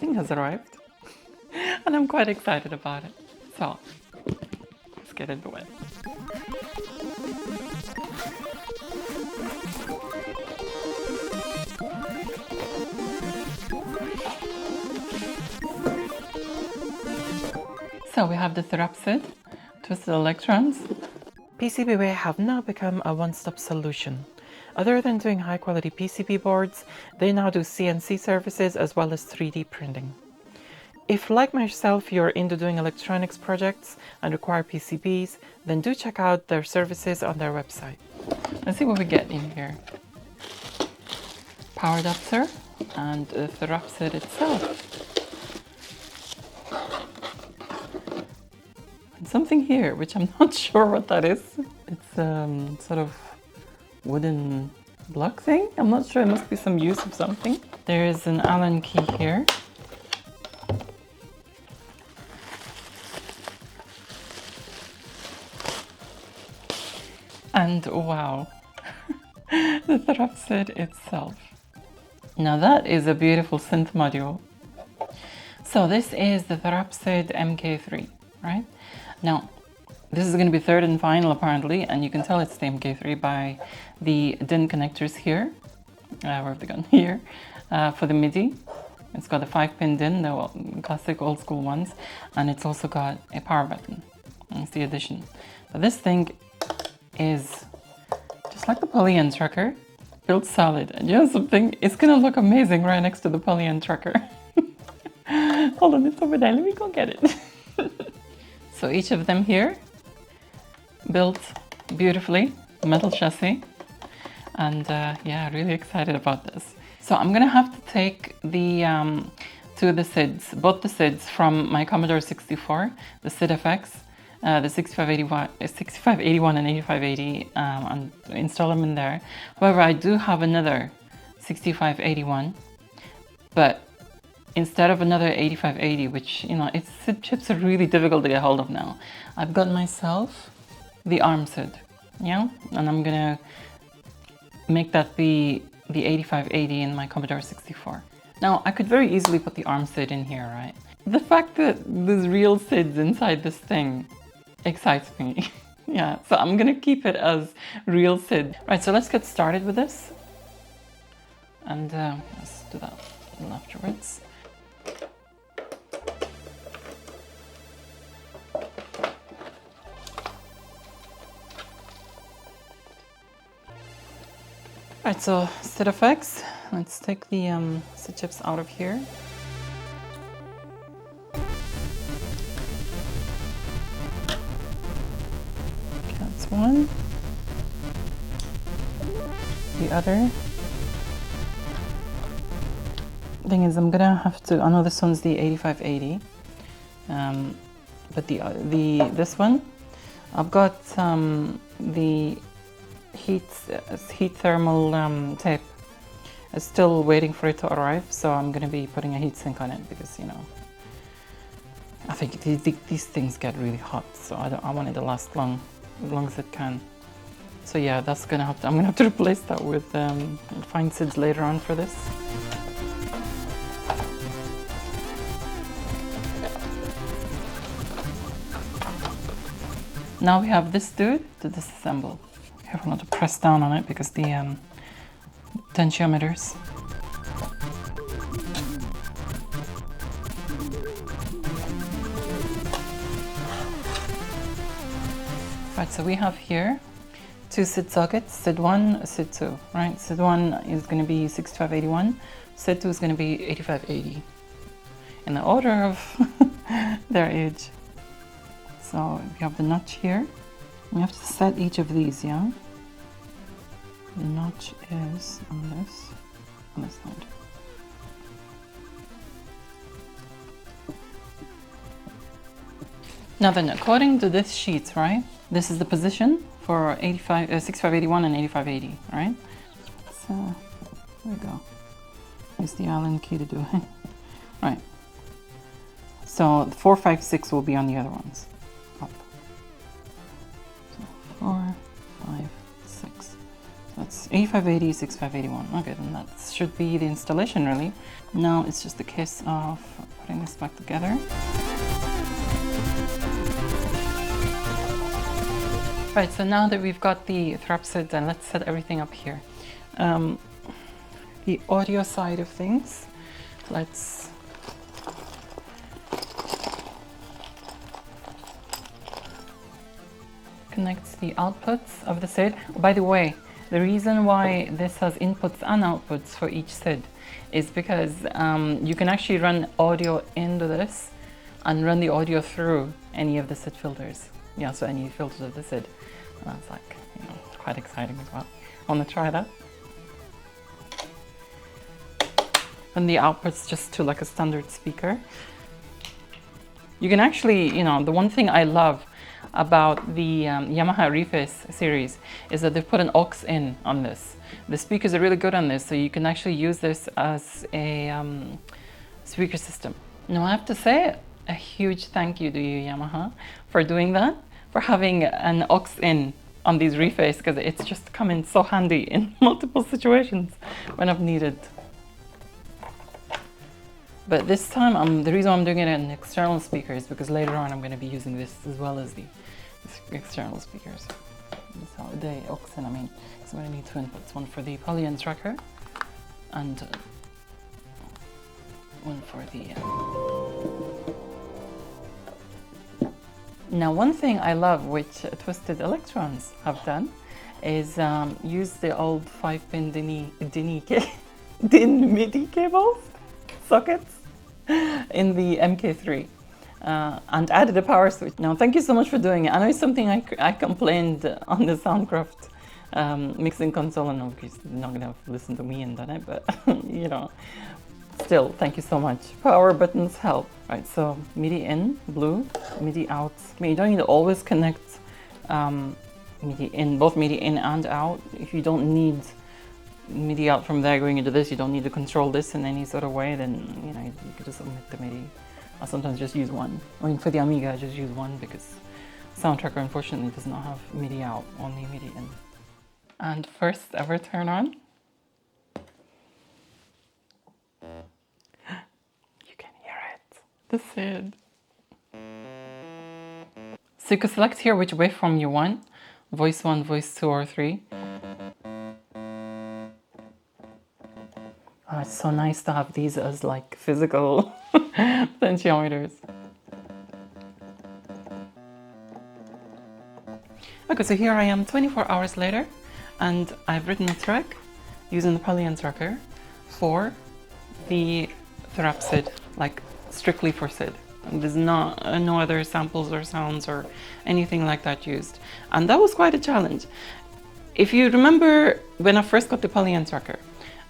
something has arrived and I'm quite excited about it. So let's get into it. So we have the TherapSID, twisted electrons. PCBWay have now become a one-stop solution. Other than doing high-quality PCB boards, they now do CNC services as well as 3D printing. If, like myself, you're into doing electronics projects and require PCBs, then do check out their services on their website. Let's see what we get in here. Power adapter and the TherapSID itself. And something here, which I'm not sure what that is. It's sort of wooden block thing. I'm not sure, it must be some use of something. There is an Allen key here. And wow, the TherapSID itself. Now that is a beautiful synth module. So this is the TherapSID MK3, right? Now, this is going to be third and final apparently, and you can tell it's the MK3 by the DIN connectors here. Where have they gone? Here. For the MIDI. It's got a 5-pin DIN, the classic old school ones, and it's also got a power button. That's the addition. But this thing is just like the Polyend tracker, built solid. And you know something? It's going to look amazing right next to the Polyend tracker. Hold on, it's over there. Let me go get it. So each of them here, built beautifully, metal chassis, and yeah, really excited about this. So I'm gonna have to take the two of the SIDs, both the SIDs from my Commodore 64, the SID FX, the 6581 and 8580, and install them in there. However, I do have another 6581, but instead of another 8580, which, you know, its SID chips are really difficult to get hold of now, I've got myself the ARM SID, yeah? And I'm gonna make that the 8580 in my Commodore 64. Now, I could very easily put the ARM SID in here, right? The fact that there's real SIDs inside this thing excites me. Yeah, so I'm gonna keep it as real SID. Right, so let's get started with this. And let's do that afterwards. Alright, so SID FX, let's take the SID chips out of here. Okay, that's one. The other. Thing is, I'm gonna have to, I know this one's the 8580, but this one, I've got the heat thermal tape. It's still waiting for it to arrive, so I'm gonna be putting a heat sink on it because, you know, I think these things get really hot, so I want it to last long as it can. So yeah, that's gonna have to, I'm gonna have to replace that with find SIDs later on for this. Now we have this dude to disassemble. Careful not to press down on it because the potentiometers. Right, so we have here two SID sockets, SID 1, SID 2, right? SID 1 is going to be 6581, SID 2 is going to be 8580, in the order of their age. So we have the notch here. We have to set each of these, yeah? The notch is on this side. Now then, according to this sheet, right? This is the position for 6581 and 8580, right? So, there we go. Here's the Allen key to do it. Right. So, 4, 5, 6 will be on the other ones. Up. So, 4, 5, 6. That's A580, 6581. Okay, then that should be the installation really. Now it's just a case of putting this back together. Right, so now that we've got the TherapSID, then let's set everything up here. The audio side of things, let's connect the outputs of the SID. By the way, the reason why this has inputs and outputs for each SID is because you can actually run audio into this and run the audio through any of the SID filters. Yeah, so any filters of the SID. And that's like, you know, quite exciting as well. I want to try that. And the output's just to like a standard speaker. You can actually, you know, the one thing I love about the Yamaha Reface series is that they've put an aux in on this. The speakers are really good on this, so you can actually use this as a speaker system. Now I have to say a huge thank you to you, Yamaha, for doing that, for having an aux in on these Reface, because it's just come in so handy in multiple situations when I've needed. But this time, the reason I'm doing it in external speakers because later on I'm going to be using this as well as the external speakers. That's how the aux in, I mean. So I'm going to need two inputs, one for the Polyend tracker and one for the... Now one thing I love, which Twisted Electrons have done, is use the old 5-pin DIN MIDI cables, sockets, in the MK3 and added a power switch. Now thank you so much for doing it. I know it's something I complained on the Soundcraft mixing console, and obviously you're not gonna have to listen to me and done it, but you know, still thank you so much. Power buttons help. Right, so MIDI in, blue, MIDI out. I mean, you don't need to always connect MIDI in, both MIDI in and out. If you don't need MIDI out from there going into this, you don't need to control this in any sort of way, then you know, you could just omit the MIDI. I sometimes just use one. I mean, for the Amiga I just use one because Soundtracker unfortunately does not have MIDI out, only MIDI in. And first ever turn on. You can hear it. The SID. So you can select here which waveform you want. Voice 1, voice 2 or 3. Oh, it's so nice to have these as like physical potentiometers. Okay, so here I am 24 hours later, and I've written a track using the Polyend tracker for the TherapSID, like strictly for SID. And there's no other samples or sounds or anything like that used. And that was quite a challenge. If you remember when I first got the Polyend tracker,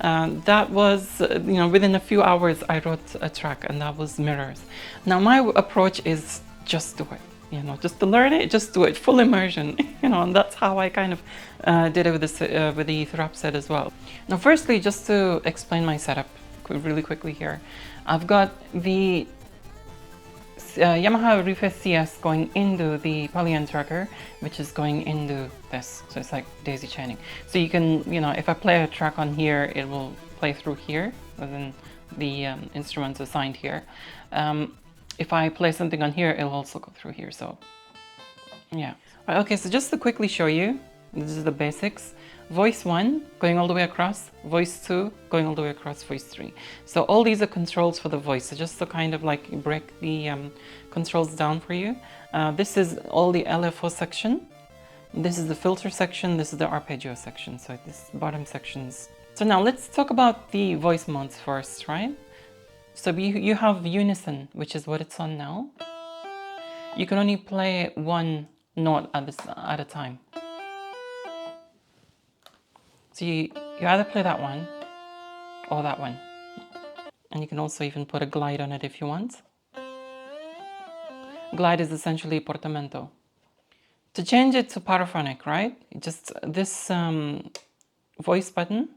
that was, you know, within a few hours I wrote a track, and that was Mirrors. Now my approach is just do it, you know, just to learn it, just do it, full immersion, you know, and that's how I kind of did it with the TherapSID as well. Now firstly, just to explain my setup really quickly here, I've got the Yamaha Reface CS going into the Polyend tracker, which is going into this. So it's like daisy chaining. So you can, you know, if I play a track on here, it will play through here, within the instruments assigned here. If I play something on here, it'll also go through here. So yeah. Right, okay, so just to quickly show you, this is the basics. Voice 1 going all the way across, voice 2 going all the way across, voice 3. So all these are controls for the voice. So just to kind of like break the controls down for you. This is all the LFO section. This is the filter section. This is the arpeggio section. So this bottom sections. So now let's talk about the voice modes first, right? So you have unison, which is what it's on now. You can only play one note at a time. So you either play that one or that one. And you can also even put a glide on it if you want. Glide is essentially portamento. To change it to paraphonic, right? Just this voice button,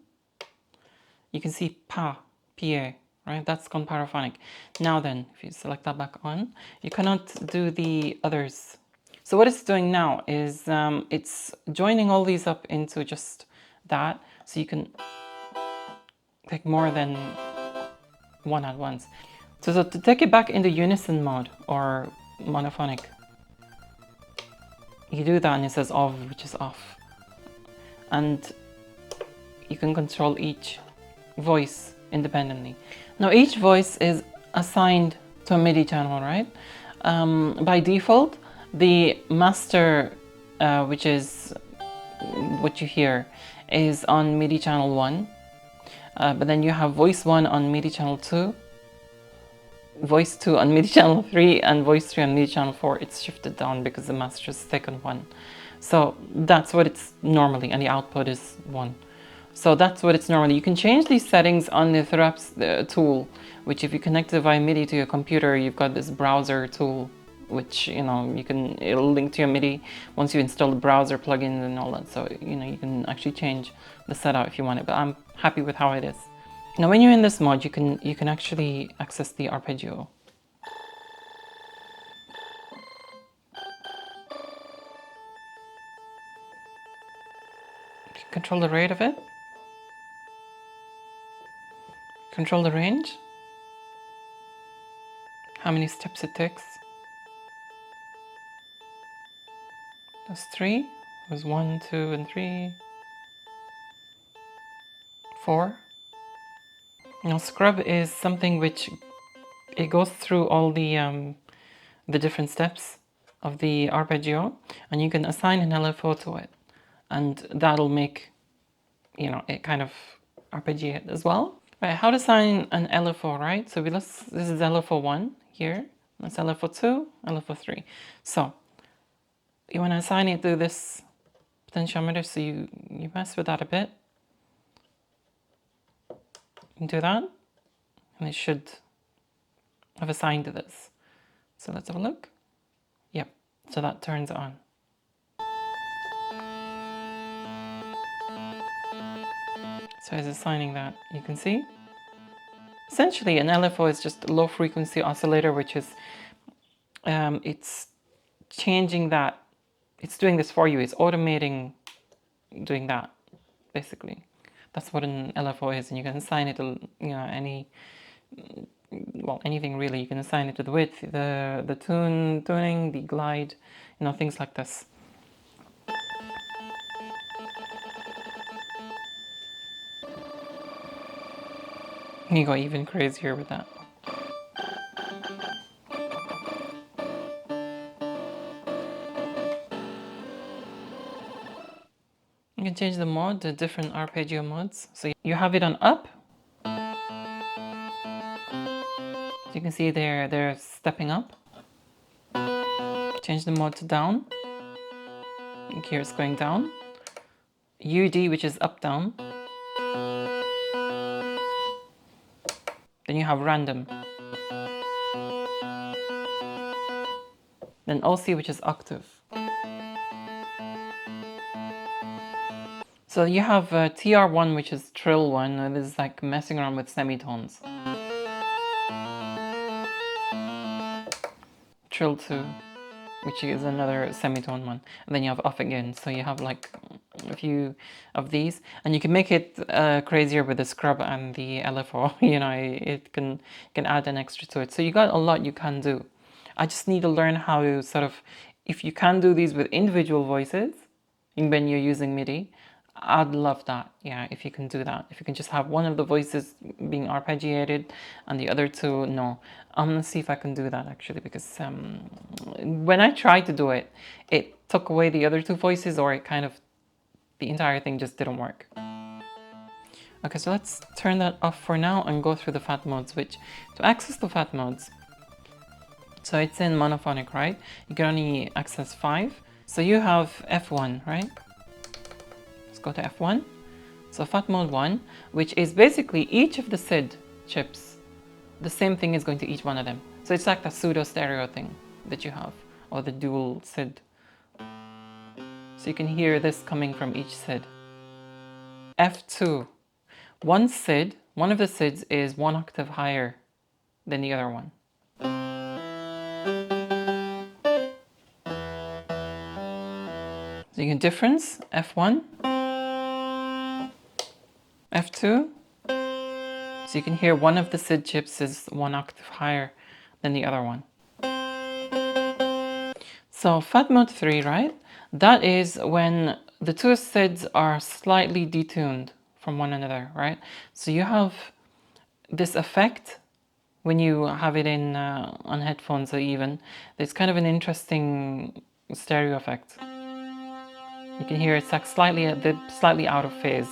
you can see PA, right? That's gone paraphonic. Now then, if you select that back on, you cannot do the others. So what it's doing now is it's joining all these up into just that, so you can take more than one at once. So to take it back into unison mode or monophonic, you do that and it says off, which is off. And you can control each voice independently. Now each voice is assigned to a MIDI channel, right? By default, the master, which is what you hear, is on MIDI channel 1. But then you have voice 1 on MIDI channel 2, voice 2 on MIDI channel 3, and voice 3 on MIDI channel 4. It's shifted down because the master is taken 1. So that's what it's normally, and the output is 1. So that's what it's normally. You can change these settings on the TherapSID tool, which if you connect it via MIDI to your computer, you've got this browser tool, which, you know, it'll link to your MIDI once you install the browser plugins and all that. So, you know, you can actually change the setup if you want it, but I'm happy with how it is. Now, when you're in this mode, you can actually access the arpeggio. You can control the rate of it. Control the range. How many steps it takes. There's 3. There's 1, 2, and 3. 4. Now scrub is something which it goes through all the different steps of the arpeggio, and you can assign an LFO to it, and that'll make, you know, it kind of arpeggiate as well. Right, how to assign an LFO, right? So this is LFO 1 here, that's LFO 2, LFO 3. So you want to assign it to this potentiometer, so you mess with that a bit. You do that, and it should have assigned to this. So let's have a look. Yep, so that turns on. So it's assigning that, you can see. Essentially, an LFO is just a low frequency oscillator, which is, it's changing that, it's doing this for you, it's automating doing that, basically. That's what an LFO is, and you can assign it to, you know, anything really. You can assign it to the width, the tuning, the glide, you know, things like this. You go even crazier with that. You can change the mode, the different arpeggio modes. So you have it on up. So you can see they're stepping up. Change the mode to down. Here it's going down. UD, which is up down. Then you have random. Then OC, which is octave. So you have TR1, which is trill 1, and this is like messing around with semitones. Trill 2, which is another semitone one. And then you have off again, so you have like a few of these. And you can make it crazier with the scrub and the LFO, you know, it can add an extra to it. So you got a lot you can do. I just need to learn how to sort of, if you can do these with individual voices, when you're using MIDI, I'd love that. Yeah, if you can do that. If you can just have one of the voices being arpeggiated and the other two, no. I'm gonna see if I can do that actually, because when I tried to do it, it took away the other two voices, or it kind of, the entire thing just didn't work. Okay, so let's turn that off for now and go through the FAT modes, which, to access the FAT modes, so it's in monophonic, right? You can only access 5. So you have F1, right? Let's go to F1. So FAT mode 1, which is basically each of the SID chips, the same thing is going to each one of them. So it's like the pseudo stereo thing that you have, or the dual SID. So you can hear this coming from each SID. F2, one SID, one of the SIDs is 1 octave higher than the other one. So you can difference F1. F2. So you can hear one of the SID chips is one octave higher than the other one. So Fat Mode 3, right? That is when the two SIDs are slightly detuned from one another, right? So you have this effect when you have it in on headphones or even. It's kind of an interesting stereo effect. You can hear it's like slightly out of phase.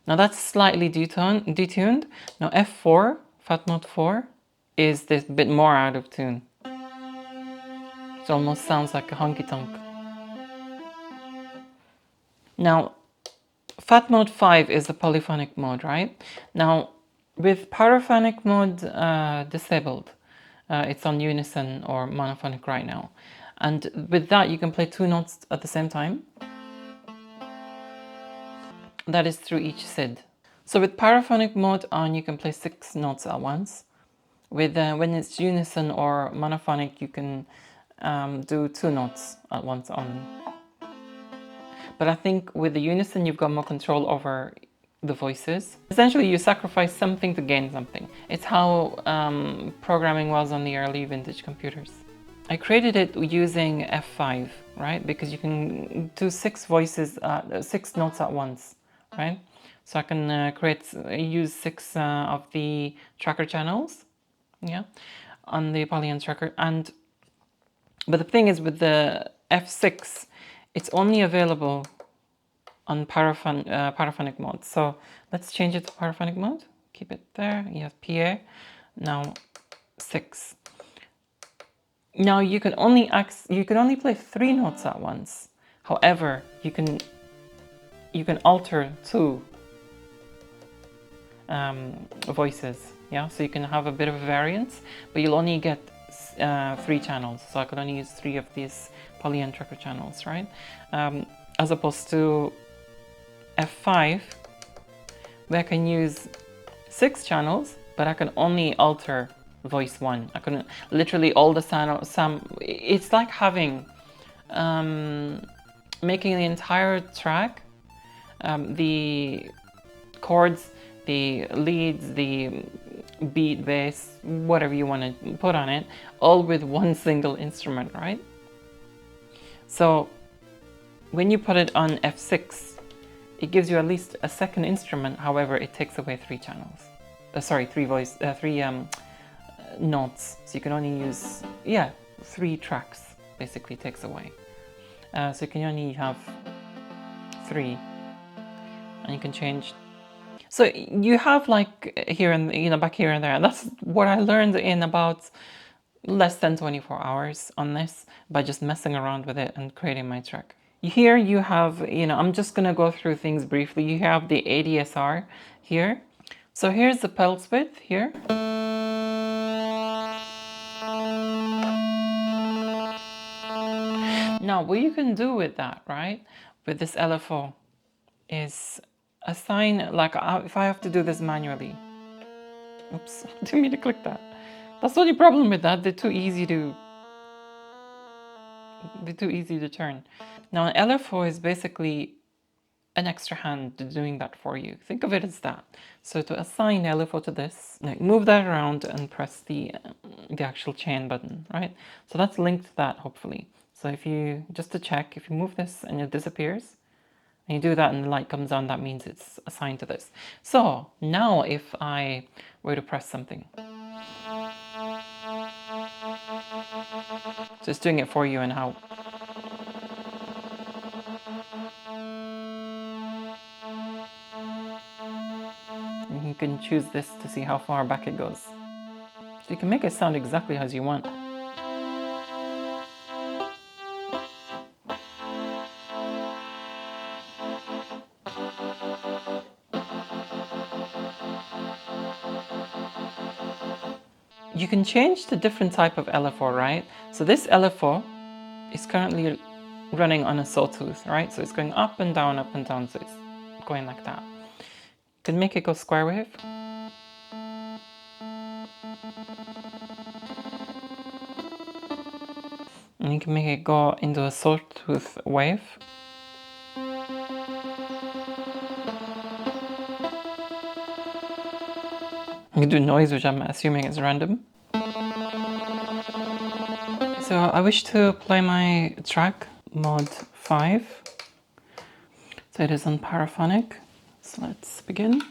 Now that's slightly detuned. Now F4, Fat Mode 4, is this bit more out of tune. It almost sounds like a honky tonk. Now, Fat Mode 5 is the polyphonic mode, right? Now, with paraphonic mode disabled, it's on unison or monophonic right now. And with that, you can play two notes at the same time. That is through each SID. So with paraphonic mode on, you can play 6 notes at once. With when it's unison or monophonic, you can do 2 notes at once only. But I think with the unison, you've got more control over the voices. Essentially, you sacrifice something to gain something. It's how programming was on the early vintage computers. I created it using F5, right? Because you can do 6 voices, 6 notes at once, right? So I can use 6 of the tracker channels, yeah, on the Polyend tracker. But the thing is, with the F6, it's only available on paraphonic mode. So let's change it to paraphonic mode. Keep it there. You have PA. Now 6. Now you can only play 3 notes at once. However, you can alter 2 voices. Yeah, so you can have a bit of a variance, but you'll only get 3 channels. So I could only use 3 of these Polyend tracker channels, right? As opposed to F5, where I can use 6 channels, but I can only alter voice 1. I couldn't literally all the it's like having making the entire track, the chords, the leads, the beat, bass, whatever you want to put on it, all with one single instrument, right? So when you put it on F6, it gives you at least a second instrument. However, it takes away 3 channels. Three notes. So you can only use 3 tracks. Basically, takes away. So you can only have 3, and you can change. So you have like here and back here and there. That's what I learned in about less than 24 hours on this by just messing around with it and creating my track. Here you have, I'm just gonna go through things briefly. You have the ADSR here. So here's the pulse width here. Now what you can do with that, right, with this LFO is assign, like if I have to do this manually. Oops, I didn't mean to click that. That's the only problem with that. They're too easy to turn. Now an LFO is basically an extra hand doing that for you. Think of it as that. So to assign LFO to this, move that around and press the actual chain button, right? So that's linked to that, hopefully. So if you, just to check, if you move this and it disappears, and you do that and the light comes on, that means it's assigned to this. So now if I were to press something, so it's doing it for you and how. And you can choose this to see how far back it goes. So you can make it sound exactly as you want. You can change the different type of LFO, right? So this LFO is currently running on a sawtooth, right? So it's going up and down, so it's going like that. You can make it go square wave. And you can make it go into a sawtooth wave. can do noise, which I'm assuming is random. So I wish to play my track mod 5. So it is on paraphonic. So let's begin.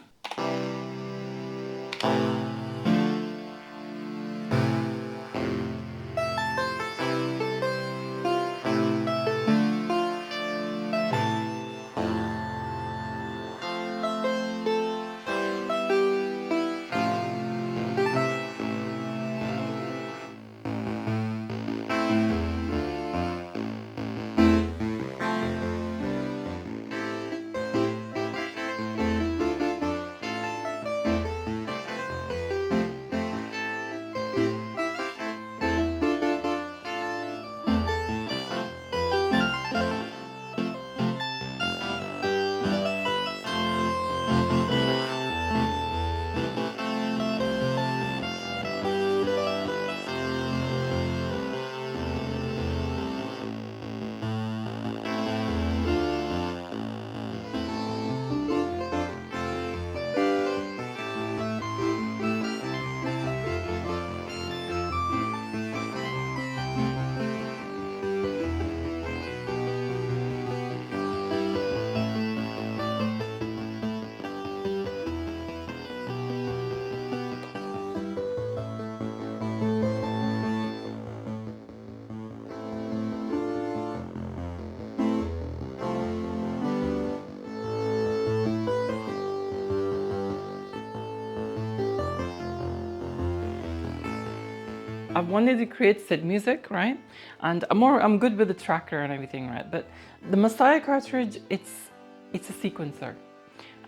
I wanted to create SID music, right? And I'm good with the tracker and everything, right? But the Messiah cartridge, it's a sequencer.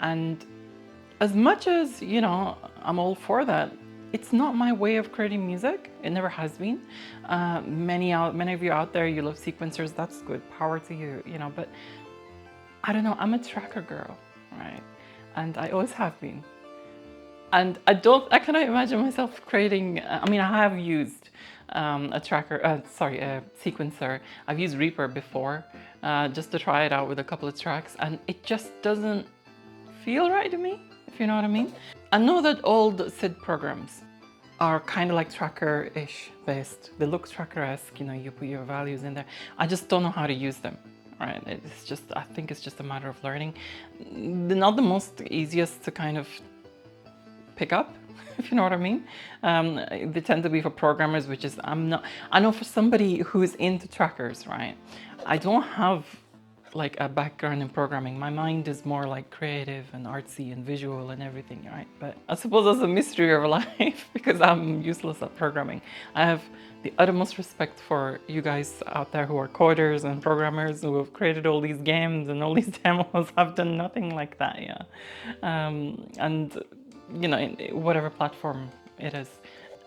And as much as, you know, I'm all for that, it's not my way of creating music. It never has been. Many of you out there, you love sequencers. That's good. Power to you, you know. But I don't know. I'm a tracker girl, right? And I always have been. And I cannot imagine myself creating, I mean, I have used a sequencer. I've used Reaper before, just to try it out with a couple of tracks, and it just doesn't feel right to me, if you know what I mean. I know that old SID programs are kind of like tracker-ish based. They look tracker-esque, you know, you put your values in there. I just don't know how to use them. Right, it's just, I think it's just a matter of learning. They're not the most easiest to kind of pick up, if you know what I mean. They tend to be for programmers, which is, I know for somebody who's into trackers, right? I don't have like a background in programming. My mind is more like creative and artsy and visual and everything, right? But I suppose that's a mystery of life because I'm useless at programming. I have the utmost respect for you guys out there who are coders and programmers who have created all these games and all these demos. I've done nothing like that, yeah. And you know, whatever platform it is.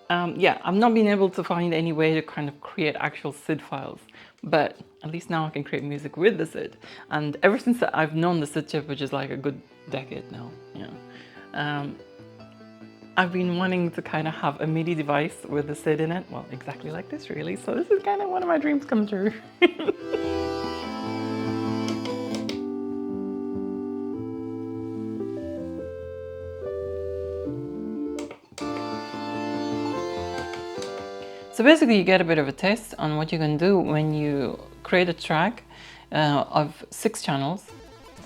Yeah, I've not been able to find any way to kind of create actual SID files, but at least now I can create music with the SID. And ever since I've known the SID chip, which is like a good decade now, yeah, I've been wanting to kind of have a MIDI device with the SID in it. Well, exactly like this really. So this is kind of one of my dreams come true. So basically you get a bit of a taste on what you can do when you create a track of 6 channels,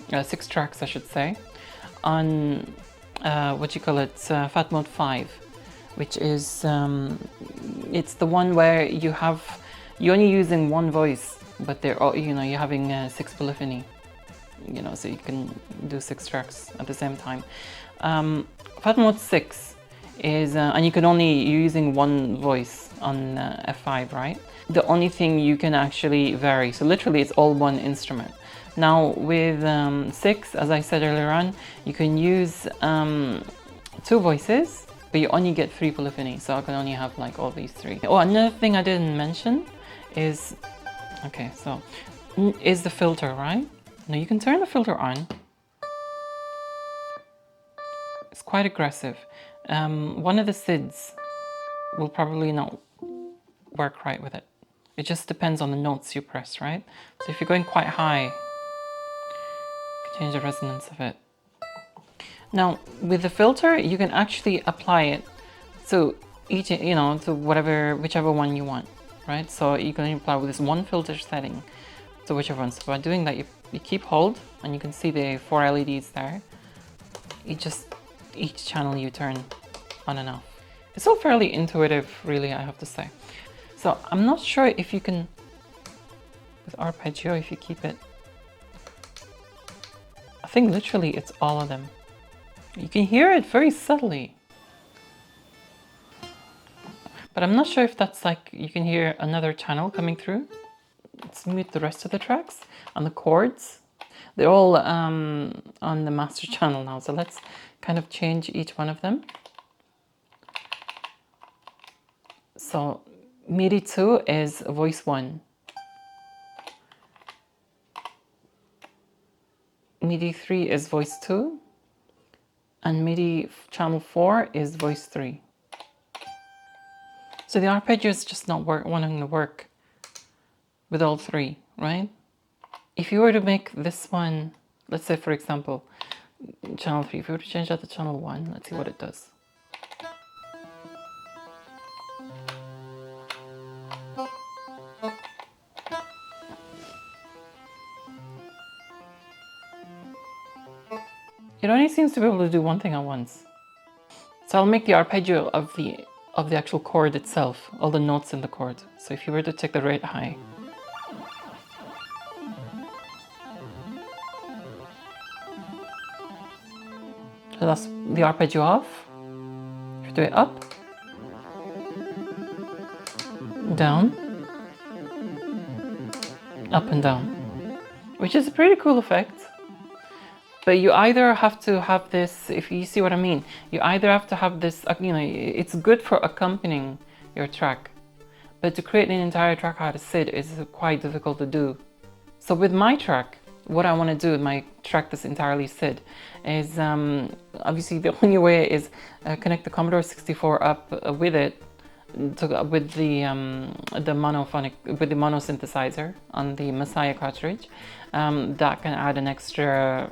6 tracks I should say, on Fat Mode 5, which is, it's the one where you're only using one voice, but they're all, you know, you're having 6 polyphony, you know, so you can do 6 tracks at the same time. Fat Mode 6 is, and you're using one voice on F5, right? The only thing you can actually vary, so literally it's all one instrument. Now with 6, as I said earlier on, you can use 2 voices, but you only get 3 polyphony, so I can only have like all these 3. Oh, another thing I didn't mention is, okay, so is the filter, right? Now you can turn the filter on. It's quite aggressive. One of the SIDs will probably not work right with it. It just depends on the notes you press, right? So if you're going quite high, you can change the resonance of it. Now, with the filter, you can actually apply it to each, to whichever one you want, right? So you can apply with this one filter setting to whichever one. So by doing that, you keep hold, and you can see the 4 LEDs there. Each channel you turn on and off. It's all fairly intuitive, really, I have to say. So I'm not sure if you can, with arpeggio, if you keep it, I think literally it's all of them. You can hear it very subtly. But I'm not sure if that's like, you can hear another channel coming through. Let's mute the rest of the tracks. And the chords, they're all on the master channel now. So let's kind of change each one of them. So MIDI 2 is voice 1. MIDI 3 is voice 2. And MIDI channel 4 is voice 3. So the arpeggio is just not wanting to work with all three, right? If you were to make this one, let's say for example, channel 3, if you were to change that to channel 1, let's see what it does. It only seems to be able to do one thing at once. So I'll make the arpeggio of the actual chord itself, all the notes in the chord. So if you were to take the rate high, so that's the arpeggio off. If you do it up, down, up and down, which is a pretty cool effect. But you either have to have this, if you see what I mean, you either have to have this, it's good for accompanying your track, but to create an entire track out of SID is quite difficult to do. So with my track, what I want to do with my track that's entirely SID is, obviously the only way is connect the Commodore 64 up with it, with the mono synthesizer on the Messiah cartridge. That can add an extra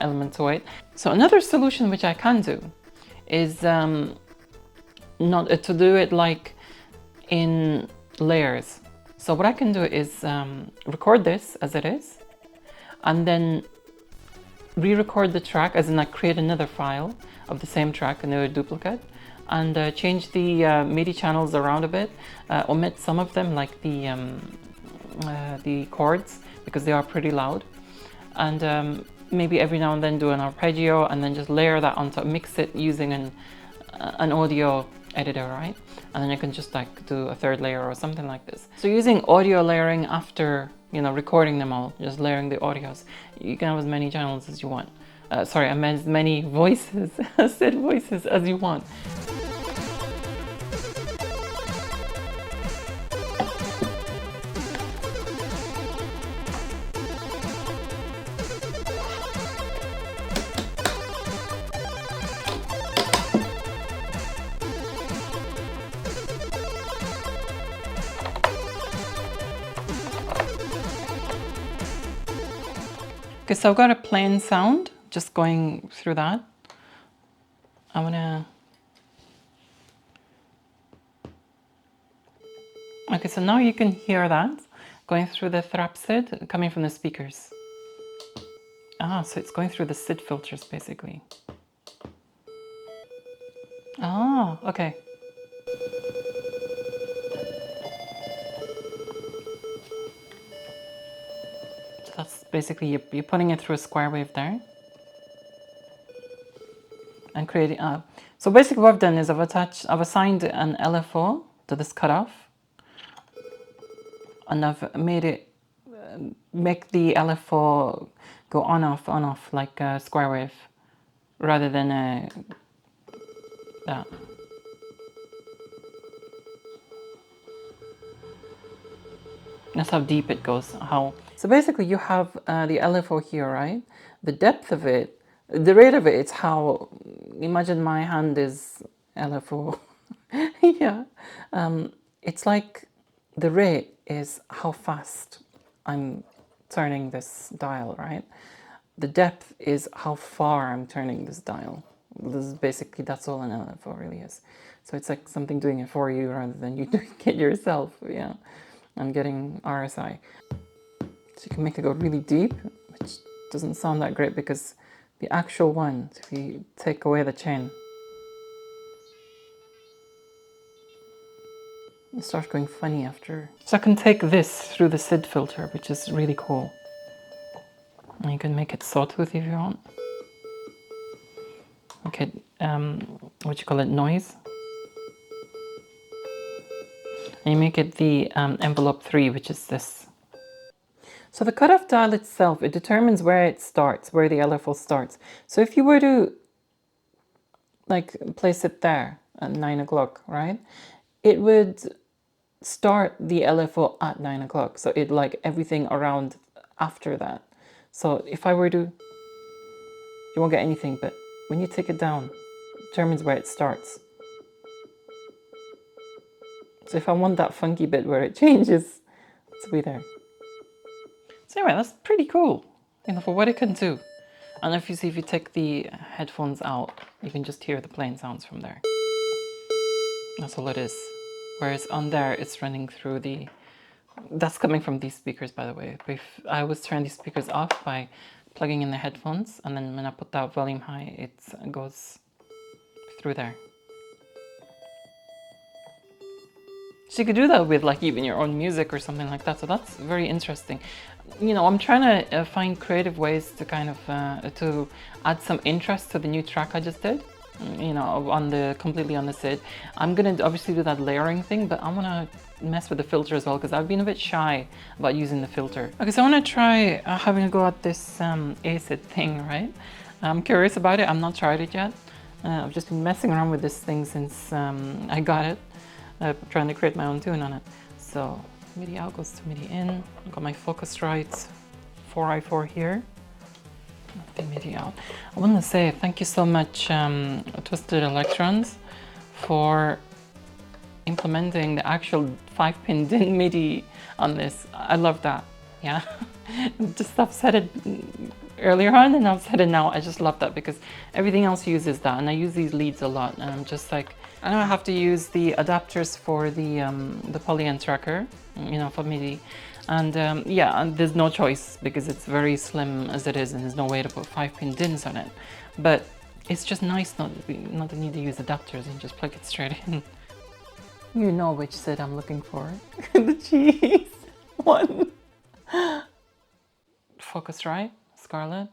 element to it. So another solution which I can do is not to do it like in layers. So what I can do is record this as it is, and then re-record the track, as in like create another file of the same track, another duplicate, and change the MIDI channels around a bit, omit some of them like the chords, because they are pretty loud, and maybe every now and then do an arpeggio, and then just layer that on top, mix it using an audio editor, right? And then you can just like do a third layer or something like this. So using audio layering after, recording them all, just layering the audios, you can have as many channels as you want. Sorry, I meant as many voices, SID voices as you want. Okay, so I've got a plain sound, just going through that. I wanna... Okay, so now you can hear that going through the TherapSID, coming from the speakers. Ah, so it's going through the SID filters, basically. Ah, okay. That's basically, you're putting it through a square wave there. And creating, so basically what I've done is I've assigned an LFO to this cutoff. And I've made it, make the LFO go on off like a square wave, rather than that. That's how deep it goes. So basically you have the LFO here, right? The depth of it, the rate of it, it's how, imagine my hand is LFO. Yeah. It's like the rate is how fast I'm turning this dial, right? the depth is how far I'm turning this dial. This is basically, that's all an LFO really is. So it's like something doing it for you rather than you doing it yourself. Yeah, I'm getting RSI. So you can make it go really deep, which doesn't sound that great because the actual one, if you take away the chain, it starts going funny after. So I can take this through the SID filter, which is really cool. And you can make it sawtooth if you want. Okay, what you call it, noise. And you make it the envelope 3, which is this. So the cutoff dial itself, it determines where it starts, where the LFO starts. So if you were to like place it there at 9 o'clock, right? It would start the LFO at 9 o'clock. So it like everything around after that. So if I were to, you won't get anything, but when you take it down, it determines where it starts. So if I want that funky bit where it changes, it's way there. So anyway, that's pretty cool, you know, for what it can do. And if you see, if you take the headphones out, you can just hear the plain sounds from there. That's all it is. Whereas on there, it's running through the... That's coming from these speakers, by the way. If I always turn these speakers off by plugging in the headphones, and then when I put that volume high, it goes through there. So you could do that with like even your own music or something like that. So that's very interesting. You know, I'm trying to find creative ways to kind of to add some interest to the new track I just did. You know, on the completely on the SID. I'm gonna obviously do that layering thing, but I wanna mess with the filter as well because I've been a bit shy about using the filter. Okay, so I wanna try having a go at this ACID thing, right? I'm curious about it. I've not tried it yet. I've just been messing around with this thing since I got it. Trying to create my own tune on it. So MIDI out goes to MIDI in. I've got my Focusrite 4i4 here. The MIDI out. I want to say thank you so much Twisted Electrons for implementing the actual 5-pin DIN MIDI on this. I love that. Yeah, just I've said it earlier on and I've said it now. I just love that because everything else uses that, and I use these leads a lot, and I'm just like, I know I have to use the adapters for the Polyend tracker, you know, for MIDI, and yeah, and there's no choice because it's very slim as it is, and there's no way to put 5-pin DINs on it. But it's just nice not to need to use adapters and just plug it straight in. You know which SID I'm looking for. The cheese one. Focusrite, Scarlet.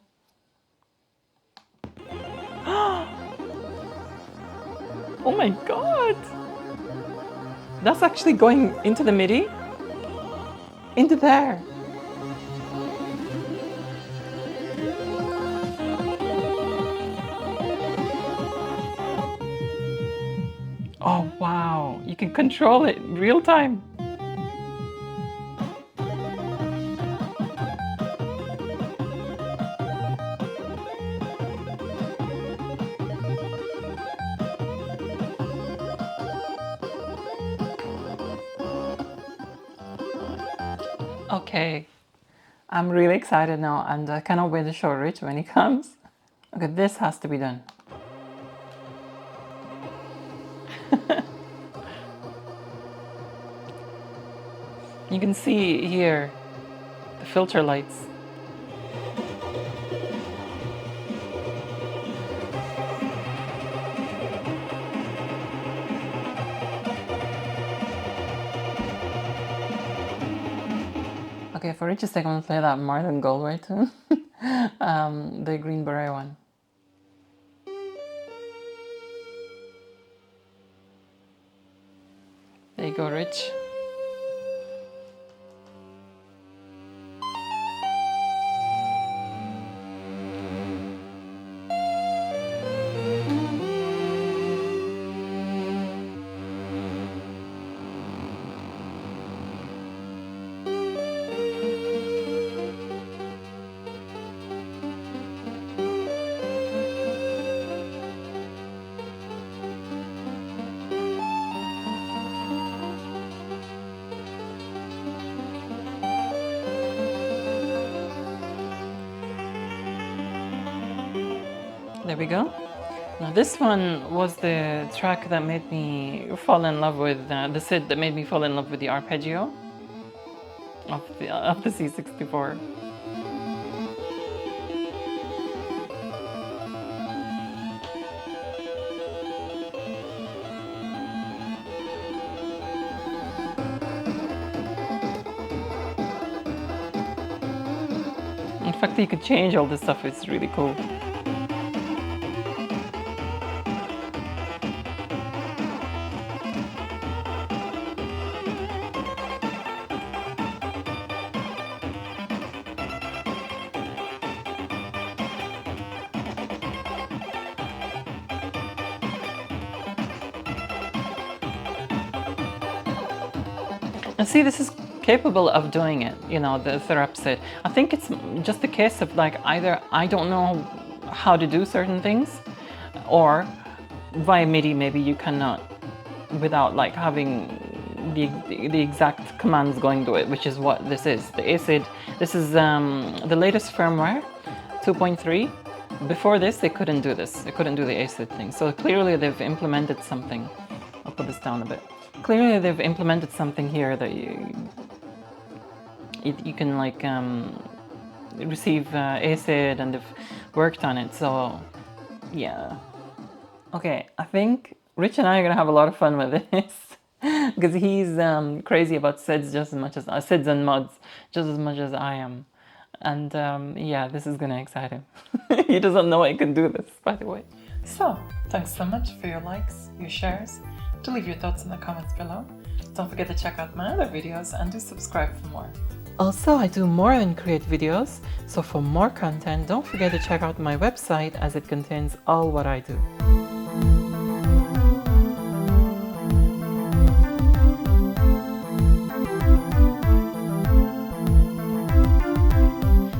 Oh my god! That's actually going into the MIDI? Into there! Oh wow, you can control it in real time. Okay, I'm really excited now, and I cannot wait to show Rich when he comes. Okay, this has to be done. You can see here the filter lights. Okay, for Rich's sake, I'm gonna play that Martin Galway tune. The Green Beret one. There you go, Rich. There we go. Now this one was the track that made me fall in love with, the SID that made me fall in love with the arpeggio of the C64. In fact, you could change all this stuff, it's really cool. And see, this is capable of doing it, you know, the TherapSID. I think it's just a case of like either I don't know how to do certain things, or via MIDI maybe you cannot, without like having the exact commands going to it, which is what this is. The SID, this is the latest firmware, 2.3. Before this, they couldn't do this. They couldn't do the SID thing. So clearly they've implemented something. I'll put this down a bit. Clearly they've implemented something here that you can like receive SID, and they've worked on it. So yeah. Okay, I think Rich and I are gonna have a lot of fun with this because he's crazy about SIDs just as much as SIDs and mods just as much as I am. And yeah, this is gonna excite him. He doesn't know I can do this, by the way. So, thanks so much for your likes, your shares. Do leave your thoughts in the comments below. Don't forget to check out my other videos and do subscribe for more. Also, I do more than create videos, so for more content, don't forget to check out my website as it contains all what I do.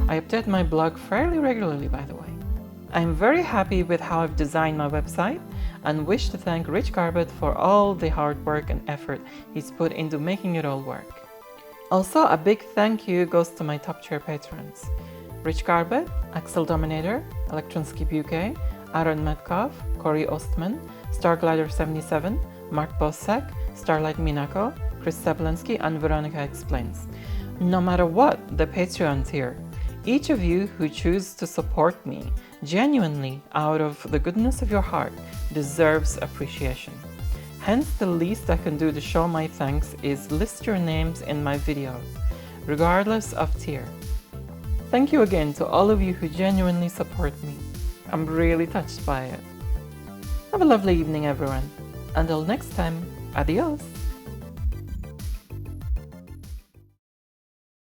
I update my blog fairly regularly, by the way. I'm very happy with how I've designed my website and wish to thank Rich Garbett for all the hard work and effort he's put into making it all work. Also, a big thank you goes to my top tier patrons: Rich Garbett, Axel Dominator, Electronskip UK, Aaron Metcalf, Corey Ostman, Starglider77, Mark Bosak, Starlight Minako, Chris Sablinski, and Veronica Explains. No matter what the Patreon tier, each of you who choose to support me genuinely out of the goodness of your heart deserves appreciation. Hence, the least I can do to show my thanks is list your names in my videos, regardless of tier. Thank you again to all of you who genuinely support me. I'm really touched by it. Have a lovely evening, everyone. Until next time, adios!